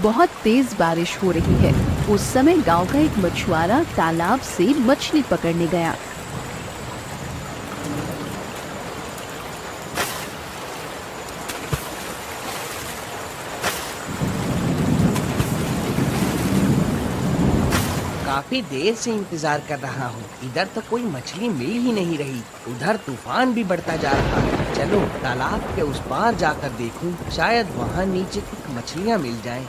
बहुत तेज बारिश हो रही है। उस समय गांव का एक मछुआरा तालाब से मछली पकड़ने गया। काफी देर से इंतजार कर रहा हूँ, इधर तो कोई मछली मिल ही नहीं रही। उधर तूफान भी बढ़ता जा रहा है। चलो तालाब के उस पार जाकर देखूं, शायद वहाँ नीचे कुछ मछलियाँ मिल जाएं।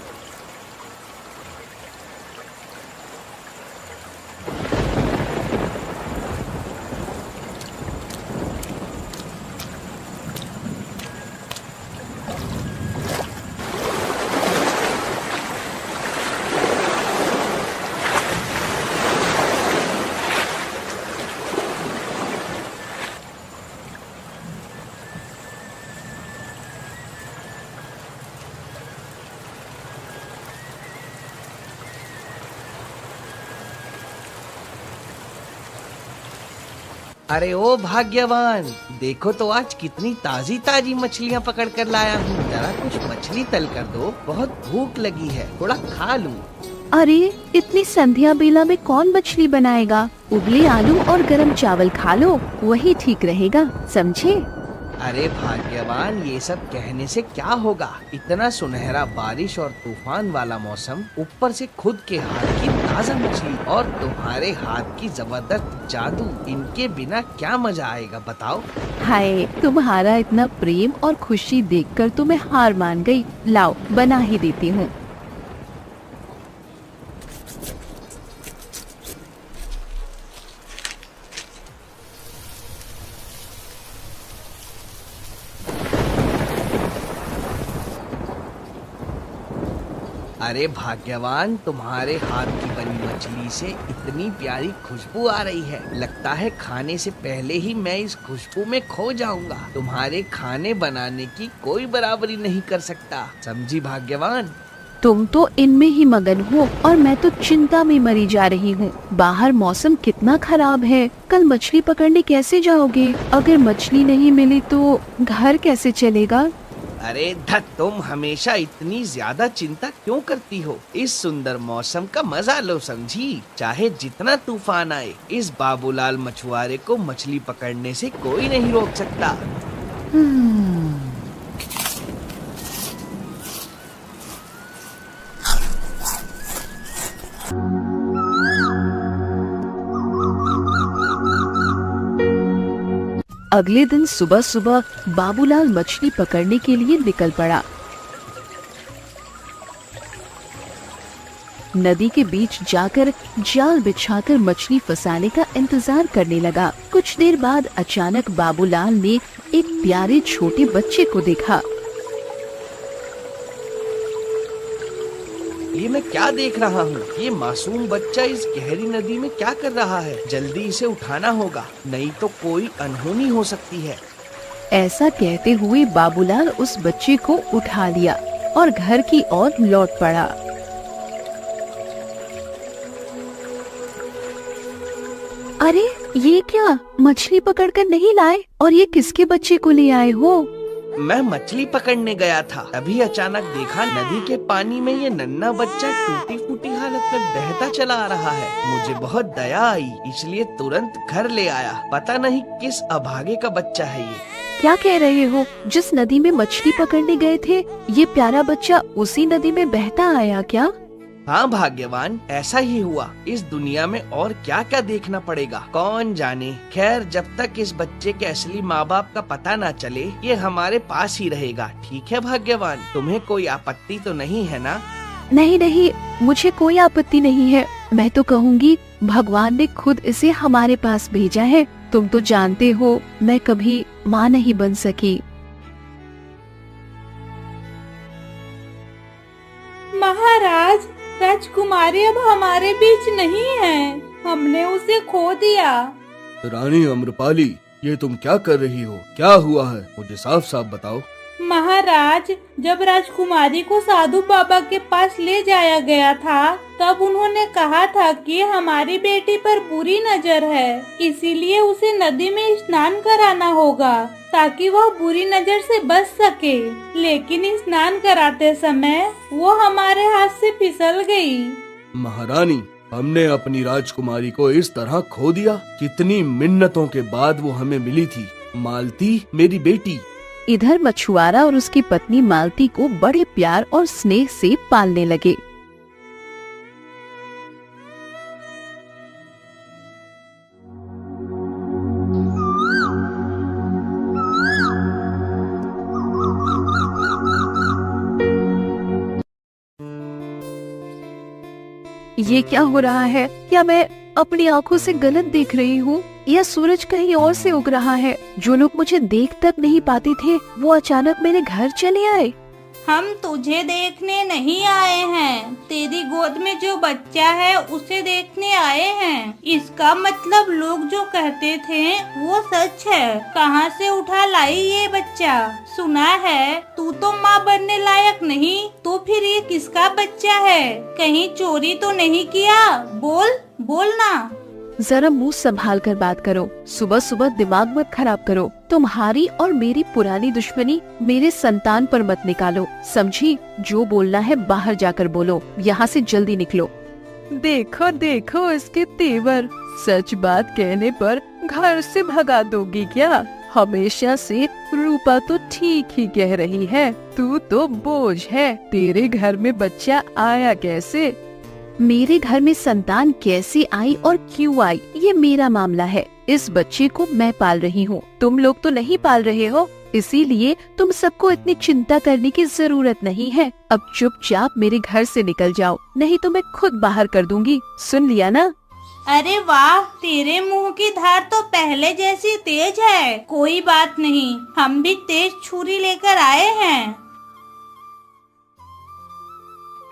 अरे ओ भाग्यवान, देखो तो आज कितनी ताजी ताजी मछलियाँ पकड़ कर लाया हूँ। जरा कुछ मछली तल कर दो, बहुत भूख लगी है, थोड़ा खा लूँ। अरे इतनी संध्या बेला में कौन मछली बनाएगा? उबले आलू और गरम चावल खा लो, वही ठीक रहेगा, समझे? अरे भाग्यवान, ये सब कहने से क्या होगा? इतना सुनहरा बारिश और तूफान वाला मौसम, ऊपर से खुद के हाथ की ताजा मछली और तुम्हारे हाथ की जबरदस्त जादू, इनके बिना क्या मजा आएगा बताओ? हाय, तुम्हारा इतना प्रेम और खुशी देखकर तो मैं हार मान गई। लाओ बना ही देती हूँ। अरे भाग्यवान, तुम्हारे हाथ की बनी मछली से इतनी प्यारी खुशबू आ रही है, लगता है खाने से पहले ही मैं इस खुशबू में खो जाऊंगा। तुम्हारे खाने बनाने की कोई बराबरी नहीं कर सकता, समझी भाग्यवान? तुम तो इनमें ही मगन हो और मैं तो चिंता में मरी जा रही हूँ। बाहर मौसम कितना खराब है, कल मछली पकड़ने कैसे जाओगे? अगर मछली नहीं मिली तो घर कैसे चलेगा? अरे धत, तुम हमेशा इतनी ज्यादा चिंता क्यों करती हो? इस सुंदर मौसम का मजा लो, समझी? चाहे जितना तूफान आए, इस बाबूलाल मछुआरे को मछली पकड़ने से कोई नहीं रोक सकता। अगले दिन सुबह सुबह बाबूलाल मछली पकड़ने के लिए निकल पड़ा। नदी के बीच जाकर जाल बिछाकर मछली फंसाने का इंतजार करने लगा। कुछ देर बाद अचानक बाबूलाल ने एक प्यारे छोटे बच्चे को देखा। ये मैं क्या देख रहा हूँ? ये मासूम बच्चा इस गहरी नदी में क्या कर रहा है? जल्दी इसे उठाना होगा, नहीं तो कोई अनहोनी हो सकती है। ऐसा कहते हुए बाबूलाल उस बच्चे को उठा लिया और घर की ओर लौट पड़ा। अरे ये क्या, मछली पकड़कर नहीं लाए? और ये किसके बच्चे को ले आए हो? मैं मछली पकड़ने गया था, तभी अचानक देखा नदी के पानी में ये नन्हा बच्चा टूटी फूटी हालत में बहता चला आ रहा है। मुझे बहुत दया आई, इसलिए तुरंत घर ले आया। पता नहीं किस अभागे का बच्चा है ये। क्या कह रहे हो? जिस नदी में मछली पकड़ने गए थे, ये प्यारा बच्चा उसी नदी में बहता आया क्या? हाँ भाग्यवान, ऐसा ही हुआ। इस दुनिया में और क्या क्या देखना पड़ेगा, कौन जाने। खैर, जब तक इस बच्चे के असली माँ बाप का पता न चले, ये हमारे पास ही रहेगा। ठीक है भाग्यवान, तुम्हें कोई आपत्ति तो नहीं है ना? नहीं नहीं, मुझे कोई आपत्ति नहीं है। मैं तो कहूँगी भगवान ने खुद इसे हमारे पास भेजा है। तुम तो जानते हो मैं कभी माँ नहीं बन सकी। महाराज, राजकुमारी अब हमारे बीच नहीं है, हमने उसे खो दिया। रानी अम्रपाली, ये तुम क्या कर रही हो? क्या हुआ है? मुझे साफ साफ बताओ। महाराज, जब राजकुमारी को साधु बाबा के पास ले जाया गया था, तब उन्होंने कहा था कि हमारी बेटी पर बुरी नजर है, इसीलिए उसे नदी में स्नान कराना होगा। ताकि वह बुरी नजर से बच सके, लेकिन स्नान कराते समय वो हमारे हाथ से फिसल गई। महारानी, हमने अपनी राजकुमारी को इस तरह खो दिया। कितनी मिन्नतों के बाद वो हमें मिली थी। मालती, मेरी बेटी। इधर मछुआरा और उसकी पत्नी मालती को बड़े प्यार और स्नेह से पालने लगे। ये क्या हो रहा है? क्या मैं अपनी आंखों से गलत देख रही हूँ या सूरज कहीं और से उग रहा है? जो लोग मुझे देख तक नहीं पाते थे वो अचानक मेरे घर चले आए। हम तुझे देखने नहीं आए हैं, तेरी गोद में जो बच्चा है उसे देखने आए हैं। इसका मतलब लोग जो कहते थे वो सच है। कहाँ से उठा लाई ये बच्चा? सुना है तू तो माँ बनने लायक नहीं, तो फिर ये किसका बच्चा है? कहीं चोरी तो नहीं किया? बोल ना। जरा मुंह संभाल कर बात करो। सुबह सुबह दिमाग मत खराब करो। तुम्हारी और मेरी पुरानी दुश्मनी मेरे संतान पर मत निकालो, समझी? जो बोलना है बाहर जाकर बोलो। यहाँ से जल्दी निकलो। देखो देखो इसके तेवर। सच बात कहने पर घर से भगा दोगी क्या? हमेशा से रूपा तो ठीक ही कह रही है, तू तो बोझ है। तेरे घर में बच्चा आया कैसे? मेरे घर में संतान कैसे आई और क्यों आई ये मेरा मामला है। इस बच्चे को मैं पाल रही हूँ, तुम लोग तो नहीं पाल रहे हो, इसीलिए तुम सबको इतनी चिंता करने की जरूरत नहीं है। अब चुपचाप मेरे घर से निकल जाओ, नहीं तो मैं खुद बाहर कर दूंगी। सुन लिया ना? अरे वाह, तेरे मुंह की धार तो पहले जैसी तेज है। कोई बात नहीं, हम भी तेज छुरी लेकर आए हैं।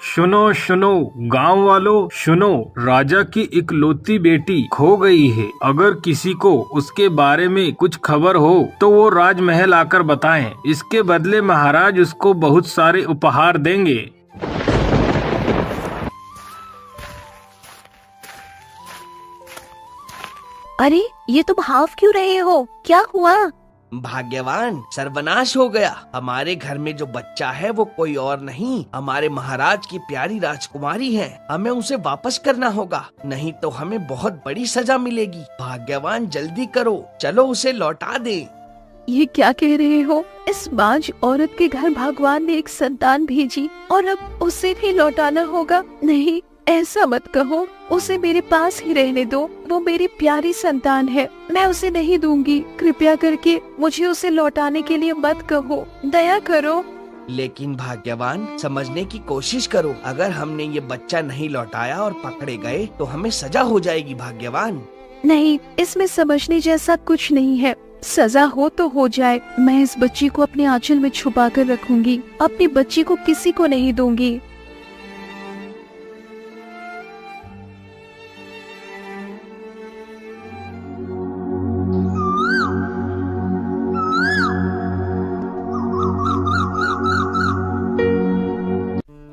सुनो सुनो गांव वालों, सुनो, राजा की इकलौती बेटी खो गई है। अगर किसी को उसके बारे में कुछ खबर हो तो वो राजमहल आकर बताएं। इसके बदले महाराज उसको बहुत सारे उपहार देंगे। अरे ये तुम हाफ क्यों रहे हो? क्या हुआ? भाग्यवान, सर्वनाश हो गया। हमारे घर में जो बच्चा है वो कोई और नहीं, हमारे महाराज की प्यारी राजकुमारी है। हमें उसे वापस करना होगा, नहीं तो हमें बहुत बड़ी सजा मिलेगी। भाग्यवान जल्दी करो, चलो उसे लौटा दे। ये क्या कह रहे हो? इस बांझ औरत के घर भगवान ने एक संतान भेजी और अब उसे भी लौटाना होगा? नहीं, ऐसा मत कहो। उसे मेरे पास ही रहने दो। वो मेरी प्यारी संतान है, मैं उसे नहीं दूंगी। कृपया करके मुझे उसे लौटाने के लिए मत कहो, दया करो। लेकिन भाग्यवान, समझने की कोशिश करो। अगर हमने ये बच्चा नहीं लौटाया और पकड़े गए तो हमें सजा हो जाएगी। भाग्यवान नहीं, इसमें समझने जैसा कुछ नहीं है। सजा हो तो हो जाए, मैं इस बच्ची को अपने आंचल में छुपा कर रखूंगी। अपनी बच्ची को किसी को नहीं दूंगी।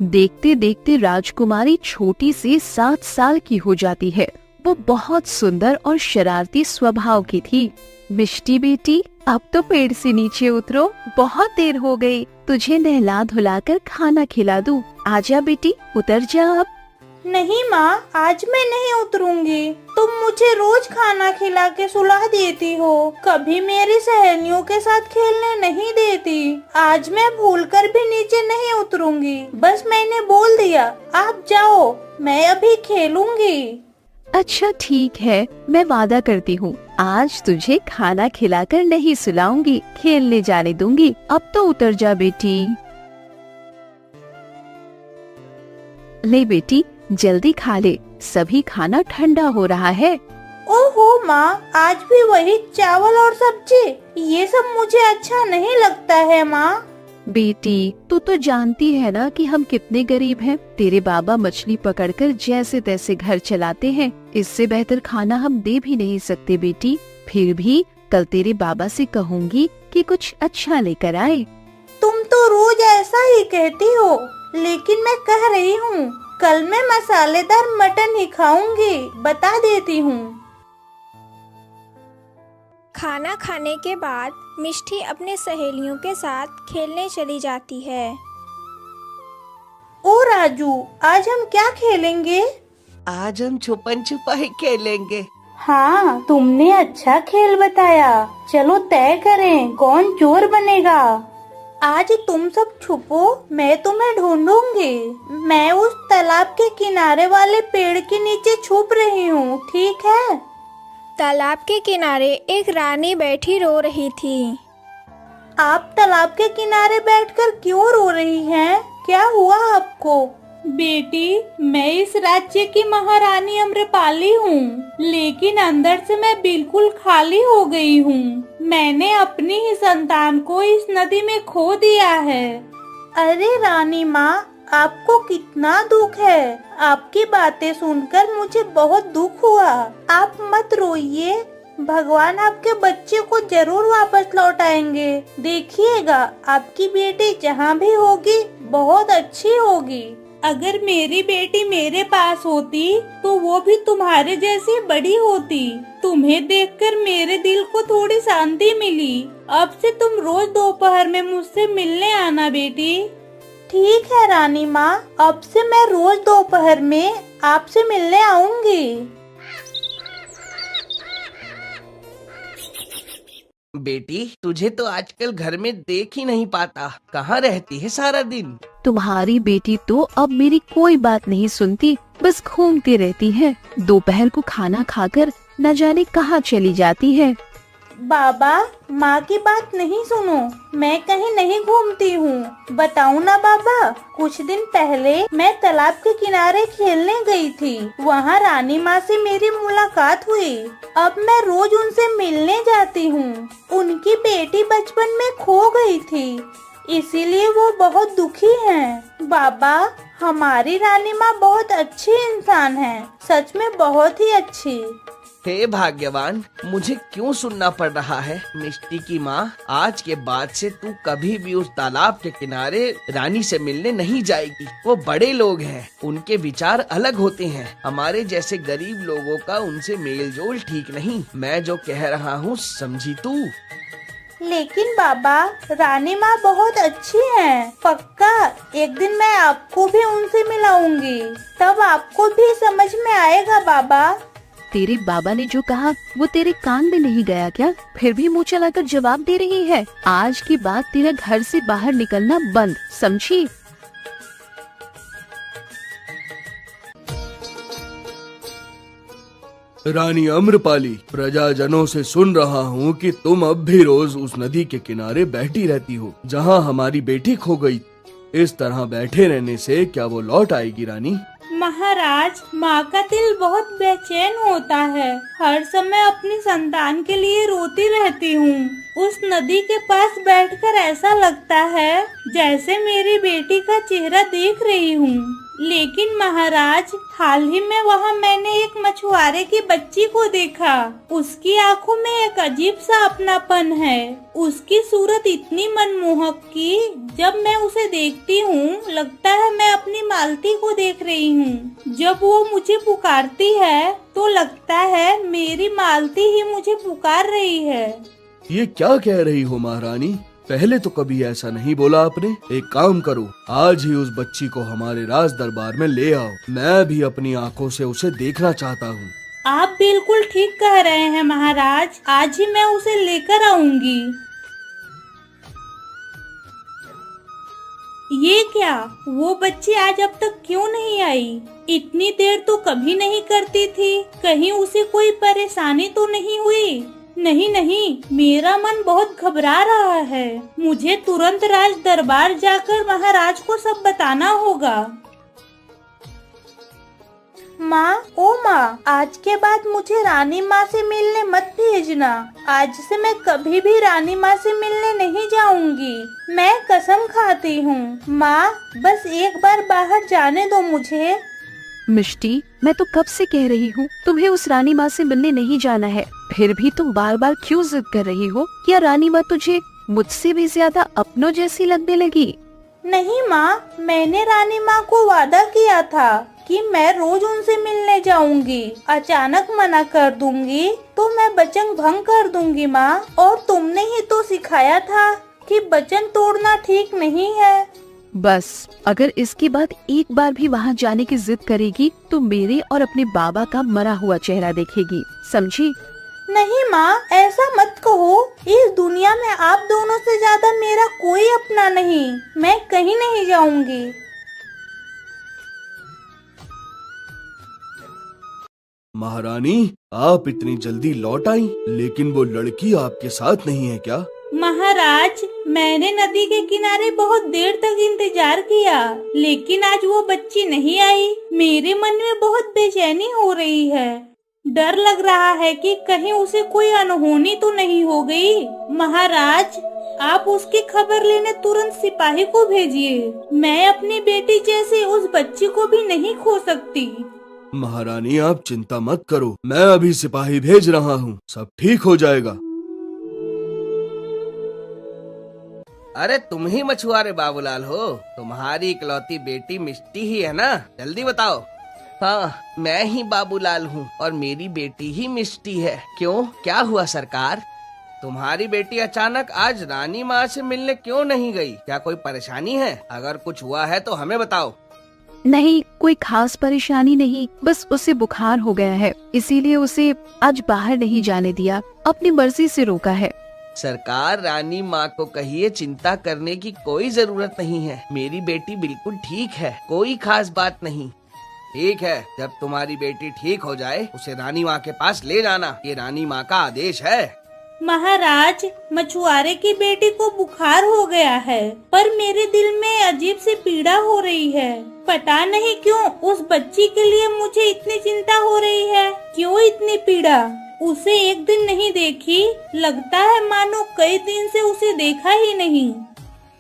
देखते देखते राजकुमारी छोटी सी 7 साल की हो जाती है। वो बहुत सुंदर और शरारती स्वभाव की थी। मिष्टी बेटी, अब तो पेड़ से नीचे उतरो, बहुत देर हो गई। तुझे नहला धुलाकर खाना खिला दूं। आजा बेटी, उतर जा अब। नहीं माँ, आज मैं नहीं उतरूंगी। तुम मुझे रोज खाना खिला के सुला देती हो, कभी मेरी सहेलियों के साथ खेलने नहीं देती। आज मैं भूलकर भी नीचे नहीं उतरूंगी। बस मैंने बोल दिया, आप जाओ, मैं अभी खेलूंगी। अच्छा ठीक है, मैं वादा करती हूँ, आज तुझे खाना खिलाकर नहीं सुलाऊंगी, खेलने जाने दूंगी। अब तो उतर जा बेटी। ले बेटी, जल्दी खा ले, सभी खाना ठंडा हो रहा है। ओहो माँ, आज भी वही चावल और सब्जी? ये सब मुझे अच्छा नहीं लगता है माँ। बेटी, तू तो जानती है ना कि हम कितने गरीब हैं। तेरे बाबा मछली पकड़कर जैसे तैसे घर चलाते हैं। इससे बेहतर खाना हम दे भी नहीं सकते बेटी। फिर भी कल तेरे बाबा से कहूँगी कि कुछ अच्छा लेकर आए। तुम तो रोज ऐसा ही कहती हो, लेकिन मैं कह रही हूँ, कल मैं मसालेदार मटन ही खाऊंगी, बता देती हूँ। खाना खाने के बाद मिष्टी अपने सहेलियों के साथ खेलने चली जाती है। ओ राजू, आज हम क्या खेलेंगे? आज हम छुपन छुपाई खेलेंगे। हाँ, तुमने अच्छा खेल बताया। चलो तय करें कौन चोर बनेगा। आज तुम सब छुपो, मैं तुम्हें ढूंढूंगी। मैं उस तालाब के किनारे वाले पेड़ के नीचे छुप रही हूँ, ठीक है? तालाब के किनारे एक रानी बैठी रो रही थी। आप तालाब के किनारे बैठकर क्यों रो रही हैं? क्या हुआ आपको? बेटी, मैं इस राज्य की महारानी अम्रपाली हूँ, लेकिन अंदर से मैं बिल्कुल खाली हो गई हूँ। मैंने अपनी ही संतान को इस नदी में खो दिया है। अरे रानी माँ, आपको कितना दुख है। आपकी बातें सुनकर मुझे बहुत दुख हुआ। आप मत रोइए, भगवान आपके बच्चे को जरूर वापस लौटाएंगे। देखिएगा, आपकी बेटी जहाँ भी होगी बहुत अच्छी होगी। अगर मेरी बेटी मेरे पास होती तो वो भी तुम्हारे जैसी बड़ी होती। तुम्हें देखकर मेरे दिल को थोड़ी शांति मिली। अब से तुम रोज दोपहर में मुझसे मिलने आना बेटी। ठीक है रानी माँ, अब से मैं रोज दोपहर में आपसे मिलने आऊंगी। बेटी, तुझे तो आजकल घर में देख ही नहीं पाता। कहाँ रहती है सारा दिन? तुम्हारी बेटी तो अब मेरी कोई बात नहीं सुनती, बस घूमती रहती है। दोपहर को खाना खाकर न जाने कहाँ चली जाती है। बाबा, माँ की बात नहीं सुनो, मैं कहीं नहीं घूमती हूँ। बताऊँ ना बाबा, कुछ दिन पहले मैं तालाब के किनारे खेलने गई थी। वहाँ रानी माँ से मेरी मुलाकात हुई। अब मैं रोज उनसे मिलने जाती हूँ। उनकी बेटी बचपन में खो गई थी, इसीलिए वो बहुत दुखी हैं। बाबा, हमारी रानी माँ बहुत अच्छी इंसान है, सच में बहुत ही अच्छी। हे भाग्यवान, मुझे क्यों सुनना पड़ रहा है? मिष्टी की माँ, आज के बाद से तू कभी भी उस तालाब के किनारे रानी से मिलने नहीं जाएगी। वो बड़े लोग हैं, उनके विचार अलग होते हैं। हमारे जैसे गरीब लोगों का उनसे मेल जोल ठीक नहीं। मैं जो कह रहा हूँ समझी तू? लेकिन बाबा, रानी माँ बहुत अच्छी हैं। पक्का एक दिन मैं आपको भी उनसे मिलाऊंगी, तब आपको भी समझ में आएगा बाबा। तेरे बाबा ने जो कहा वो तेरे कान में नहीं गया क्या? फिर भी मुँह चलाकर जवाब दे रही है। आज के बाद तेरा घर से बाहर निकलना बंद, समझी? रानी अम्रपाली, प्रजाजनों से सुन रहा हूँ कि तुम अब भी रोज उस नदी के किनारे बैठी रहती हो जहाँ हमारी बेटी खो गई। इस तरह बैठे रहने से क्या वो लौट आएगी रानी? महाराज, माँ का दिल बहुत बेचैन होता है। हर समय अपनी संतान के लिए रोती रहती हूँ। उस नदी के पास बैठकर ऐसा लगता है जैसे मेरी बेटी का चेहरा देख रही हूँ। लेकिन महाराज, हाल ही में वहाँ मैंने एक मछुआरे की बच्ची को देखा। उसकी आंखों में एक अजीब सा अपनापन है। उसकी सूरत इतनी मनमोहक कि जब मैं उसे देखती हूँ लगता है मैं अपनी मालती को देख रही हूँ। जब वो मुझे पुकारती है तो लगता है मेरी मालती ही मुझे पुकार रही है। ये क्या कह रही हो महारानी? पहले तो कभी ऐसा नहीं बोला आपने। एक काम करो, आज ही उस बच्ची को हमारे राज दरबार में ले आओ। मैं भी अपनी आंखों से उसे देखना चाहता हूँ। आप बिल्कुल ठीक कह रहे हैं महाराज, आज ही मैं उसे लेकर आऊंगी। ये क्या, वो बच्ची आज अब तक क्यों नहीं आई? इतनी देर तो कभी नहीं करती थी। कहीं उसे कोई परेशानी तो नहीं हुई? नहीं नहीं, मेरा मन बहुत घबरा रहा है। मुझे तुरंत राज दरबार जाकर महाराज को सब बताना होगा। माँ, ओ माँ, आज के बाद मुझे रानी माँ से मिलने मत भेजना। आज से मैं कभी भी रानी माँ से मिलने नहीं जाऊंगी। मैं कसम खाती हूँ। माँ, बस एक बार बाहर जाने दो मुझे। मिष्टी, मैं तो कब से कह रही हूँ तुम्हें उस रानी माँ से मिलने नहीं जाना है, फिर भी तुम बार बार क्यों जिद कर रही हो? क्या रानी माँ तुझे मुझसे भी ज्यादा अपनों जैसी लगने लगी? नहीं माँ, मैंने रानी माँ को वादा किया था कि मैं रोज उनसे मिलने जाऊंगी। अचानक मना कर दूंगी तो मैं वचन भंग कर दूंगी माँ। और तुमने ही तो सिखाया था कि वचन तोड़ना ठीक नहीं है। बस अगर इसके बाद एक बार भी वहाँ जाने की जिद करेगी तो मेरे और अपने बाबा का मरा हुआ चेहरा देखेगी, समझी? नहीं माँ, ऐसा मत कहो। इस दुनिया में आप दोनों से ज्यादा मेरा कोई अपना नहीं। मैं कहीं नहीं जाऊंगी। महारानी, आप इतनी जल्दी लौट आई, लेकिन वो लड़की आपके साथ नहीं है क्या? महाराज, मैंने नदी के किनारे बहुत देर तक इंतजार किया, लेकिन आज वो बच्ची नहीं आई। मेरे मन में बहुत बेचैनी हो रही है। डर लग रहा है कि कहीं उसे कोई अनहोनी तो नहीं हो गई। महाराज, आप उसकी खबर लेने तुरंत सिपाही को भेजिए। मैं अपनी बेटी जैसी उस बच्ची को भी नहीं खो सकती। महारानी, आप चिंता मत करो, मैं अभी सिपाही भेज रहा हूँ, सब ठीक हो जाएगा। अरे तुम ही मछुआरे बाबूलाल हो? तुम्हारी इकलौती बेटी मिष्टी ही है ना? जल्दी बताओ। हाँ, मैं ही बाबूलाल हूँ और मेरी बेटी ही मिष्टी है। क्यों, क्या हुआ सरकार? तुम्हारी बेटी अचानक आज रानी माँ से मिलने क्यों नहीं गई? क्या कोई परेशानी है? अगर कुछ हुआ है तो हमें बताओ। नहीं, कोई खास परेशानी नहीं, बस उसे बुखार हो गया है, इसीलिए उसे आज बाहर नहीं जाने दिया, अपनी मर्जी से रोका है। सरकार, रानी माँ को कहिए चिंता करने की कोई जरूरत नहीं है। मेरी बेटी बिल्कुल ठीक है, कोई खास बात नहीं। ठीक है, जब तुम्हारी बेटी ठीक हो जाए उसे रानी माँ के पास ले जाना, ये रानी माँ का आदेश है। महाराज, मछुआरे की बेटी को बुखार हो गया है, पर मेरे दिल में अजीब सी पीड़ा हो रही है। पता नहीं क्यों उस बच्ची के लिए मुझे इतनी चिंता हो रही है। क्यों इतनी पीड़ा? उसे एक दिन नहीं देखी, लगता है मानो कई दिन से उसे देखा ही नहीं।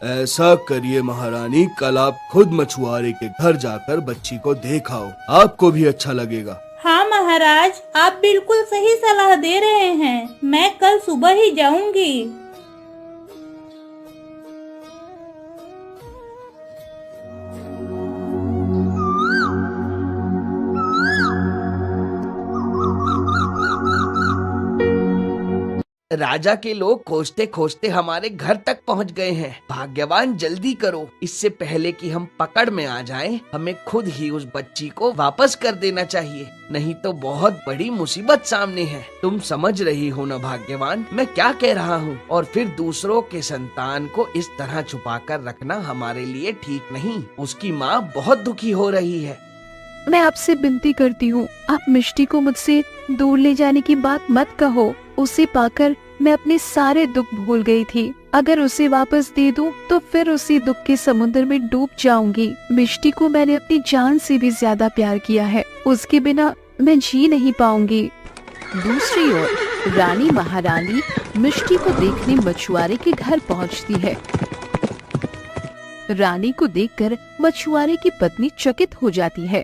ऐसा करिए महारानी, कल आप खुद मछुआरे के घर जाकर बच्ची को देख आओ, आपको भी अच्छा लगेगा। हाँ महाराज, आप बिल्कुल सही सलाह दे रहे हैं। मैं कल सुबह ही जाऊंगी। राजा के लोग खोजते खोजते हमारे घर तक पहुंच गए हैं। भाग्यवान, जल्दी करो, इससे पहले कि हम पकड़ में आ जाएं, हमें खुद ही उस बच्ची को वापस कर देना चाहिए, नहीं तो बहुत बड़ी मुसीबत सामने है। तुम समझ रही हो ना भाग्यवान, मैं क्या कह रहा हूँ? और फिर दूसरों के संतान को इस तरह छुपा कर रखना हमारे लिए ठीक नहीं। उसकी माँ बहुत दुखी हो रही है। मैं आपसे विनती करती हूँ, आप मिष्टी को मुझसे दूर ले जाने की बात मत कहो। उसे पाकर मैं अपने सारे दुख भूल गई थी। अगर उसे वापस दे दूं, तो फिर उसी दुख के समुद्र में डूब जाऊंगी। मिष्टी को मैंने अपनी जान से भी ज्यादा प्यार किया है, उसके बिना मैं जी नहीं पाऊंगी। दूसरी ओर रानी महारानी मिष्टी को देखने मछुआरे के घर पहुंचती है। रानी को देखकर मछुआरे की पत्नी चकित हो जाती है।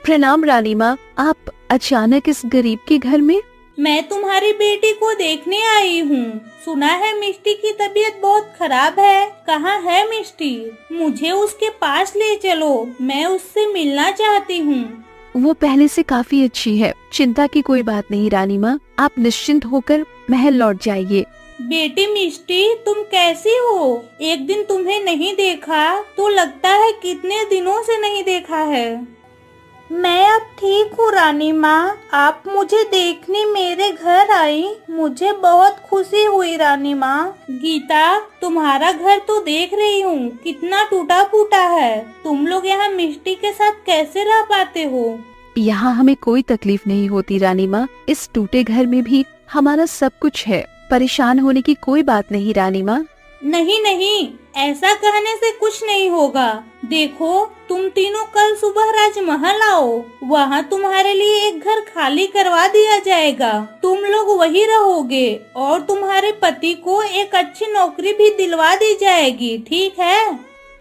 प्रणाम रानी माँ, आप अचानक इस गरीब के घर में? मैं तुम्हारी बेटी को देखने आई हूँ। सुना है मिष्टी की तबीयत बहुत खराब है। कहाँ है मिष्टी? मुझे उसके पास ले चलो, मैं उससे मिलना चाहती हूँ। वो पहले से काफी अच्छी है, चिंता की कोई बात नहीं रानी माँ, आप निश्चिंत होकर महल लौट जाइए। बेटी मिष्टी, तुम कैसी हो? एक दिन तुम्हें नहीं देखा तो लगता है कितने दिनों से नहीं देखा है। मैं अब ठीक हूँ रानी माँ, आप मुझे देखने मेरे घर आई, मुझे बहुत खुशी हुई रानी माँ। गीता, तुम्हारा घर तो देख रही हूँ कितना टूटा फूटा है। तुम लोग यहाँ मिष्टी के साथ कैसे रह पाते हो? यहाँ हमें कोई तकलीफ नहीं होती रानी माँ, इस टूटे घर में भी हमारा सब कुछ है, परेशान होने की कोई बात नहीं रानी माँ। नहीं नहीं, ऐसा कहने से कुछ नहीं होगा। देखो, तुम तीनों कल सुबह राजमहल आओ, वहाँ तुम्हारे लिए एक घर खाली करवा दिया जाएगा। तुम लोग वही रहोगे और तुम्हारे पति को एक अच्छी नौकरी भी दिलवा दी जाएगी, ठीक है?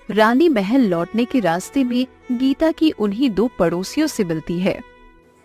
रानी महल लौटने के रास्ते में गीता की उन्हीं दो पड़ोसियों से मिलती है।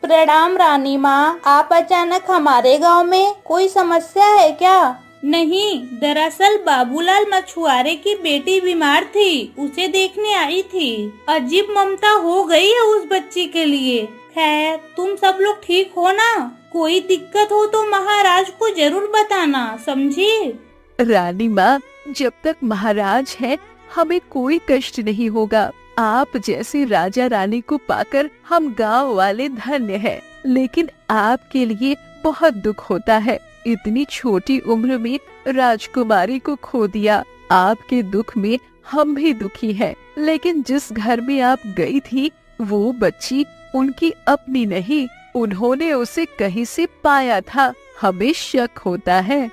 प्रणाम रानी माँ, आप अचानक हमारे गांव में, कोई समस्या है क्या? नहीं, दरअसल बाबूलाल मछुआरे की बेटी बीमार थी, उसे देखने आई थी। अजीब ममता हो गई है उस बच्ची के लिए। खैर, तुम सब लोग ठीक हो ना? कोई दिक्कत हो तो महाराज को जरूर बताना, समझी? रानी माँ, जब तक महाराज है हमें कोई कष्ट नहीं होगा। आप जैसे राजा रानी को पाकर हम गांव वाले धन्य हैं। लेकिन आपके लिए बहुत दुख होता है। इतनी छोटी उम्र में राजकुमारी को खो दिया। आपके दुख में हम भी दुखी हैं। लेकिन जिस घर में आप गई थी वो बच्ची उनकी अपनी नहीं, उन्होंने उसे कहीं से पाया था। हमें शक होता है।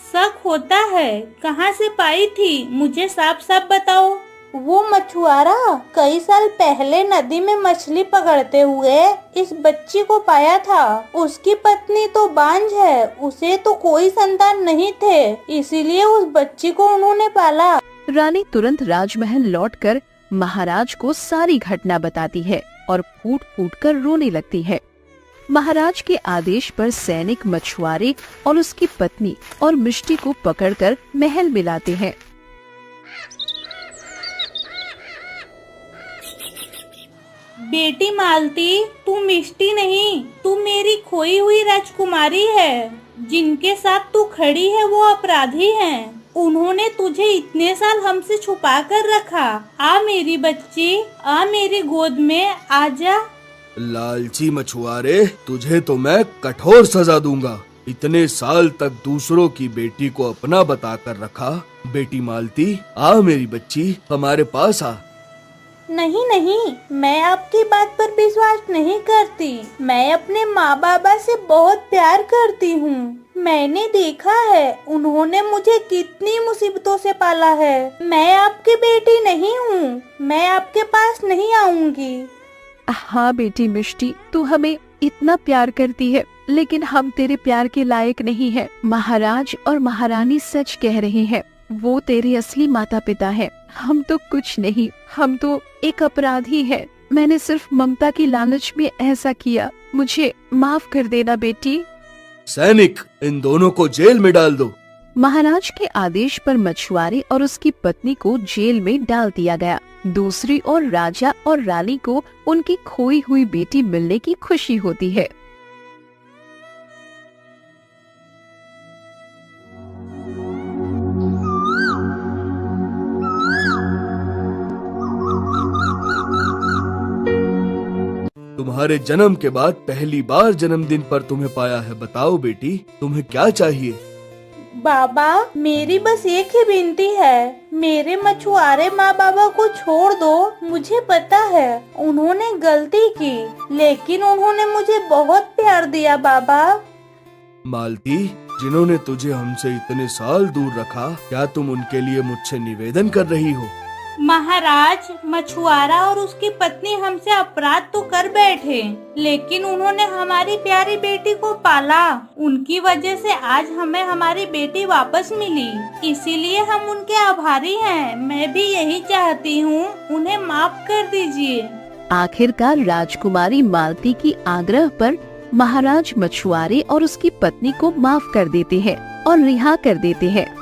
शक होता है? कहाँ से पाई थी? मुझे साफ साफ बताओ। वो मछुआरा कई साल पहले नदी में मछली पकड़ते हुए इस बच्ची को पाया था। उसकी पत्नी तो बांझ है, उसे तो कोई संतान नहीं थे, इसीलिए उस बच्ची को उन्होंने पाला। रानी तुरंत राजमहल लौटकर महाराज को सारी घटना बताती है और फूट फूट कर रोने लगती है। महाराज के आदेश पर सैनिक मछुआरे और उसकी पत्नी और मिष्टी को पकड़कर महल में लाते हैं। बेटी मालती, तू मिष्टी नहीं, तू मेरी खोई हुई राजकुमारी है। जिनके साथ तू खड़ी है वो अपराधी हैं। उन्होंने तुझे इतने साल हमसे छुपा कर रखा। आ मेरी बच्ची, आ मेरी गोद में, आजा। लालची मछुआरे, तुझे तो मैं कठोर सजा दूंगा। इतने साल तक दूसरों की बेटी को अपना बताकर रखा। बेटी मालती, आ मेरी बच्ची, हमारे पास आ। नहीं नहीं, मैं आपकी बात पर विश्वास नहीं करती। मैं अपने माँ बाबा से बहुत प्यार करती हूँ। मैंने देखा है उन्होंने मुझे कितनी मुसीबतों से पाला है। मैं आपकी बेटी नहीं हूँ, मैं आपके पास नहीं आऊंगी। हाँ बेटी मिष्टी, तू हमें इतना प्यार करती है, लेकिन हम तेरे प्यार के लायक नहीं है। महाराज और महारानी सच कह रहे हैं, वो तेरे असली माता पिता है। हम तो कुछ नहीं, हम तो एक अपराधी है। मैंने सिर्फ ममता की लालच में ऐसा किया। मुझे माफ कर देना बेटी। सैनिक, इन दोनों को जेल में डाल दो। महाराज के आदेश पर मछुआरे और उसकी पत्नी को जेल में डाल दिया गया। दूसरी ओर राजा और रानी को उनकी खोई हुई बेटी मिलने की खुशी होती है। तुम्हारे जन्म के बाद पहली बार जन्मदिन पर तुम्हें पाया है। बताओ बेटी, तुम्हें क्या चाहिए? बाबा, मेरी बस एक ही विनती है, मेरे मछुआरे माँ बाबा को छोड़ दो। मुझे पता है उन्होंने गलती की, लेकिन उन्होंने मुझे बहुत प्यार दिया बाबा। मालती, जिन्होंने तुझे हमसे इतने साल दूर रखा, क्या तुम उनके लिए मुझसे निवेदन कर रही हो? महाराज, मछुआरा और उसकी पत्नी हमसे अपराध तो कर बैठे, लेकिन उन्होंने हमारी प्यारी बेटी को पाला। उनकी वजह से आज हमें हमारी बेटी वापस मिली, इसीलिए हम उनके आभारी हैं। मैं भी यही चाहती हूँ, उन्हें माफ कर दीजिए। आखिरकार राजकुमारी मालती की आग्रह पर महाराज मछुआरे और उसकी पत्नी को माफ कर देते हैं और रिहा कर देते हैं।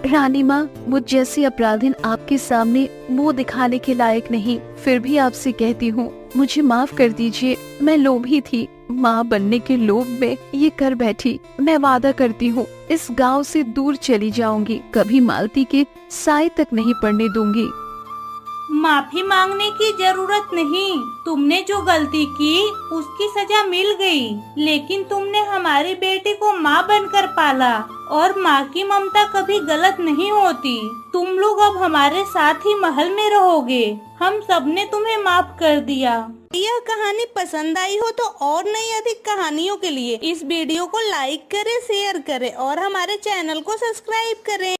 रानी माँ, मुझ जैसी अपराधिन आपके सामने मुंह दिखाने के लायक नहीं, फिर भी आपसे कहती हूँ, मुझे माफ कर दीजिए। मैं लोभी थी, माँ बनने के लोभ में ये कर बैठी। मैं वादा करती हूँ इस गांव से दूर चली जाऊंगी, कभी मालती के साए तक नहीं पड़ने दूंगी। माफी मांगने की जरूरत नहीं, तुमने जो गलती की उसकी सजा मिल गई, लेकिन तुमने हमारी बेटी को माँ बनकर पाला और माँ की ममता कभी गलत नहीं होती। तुम लोग अब हमारे साथ ही महल में रहोगे। हम सबने तुम्हें माफ कर दिया। यह कहानी पसंद आई हो तो और नई अधिक कहानियों के लिए इस वीडियो को लाइक करें, शेयर करें और हमारे चैनल को सब्सक्राइब करें।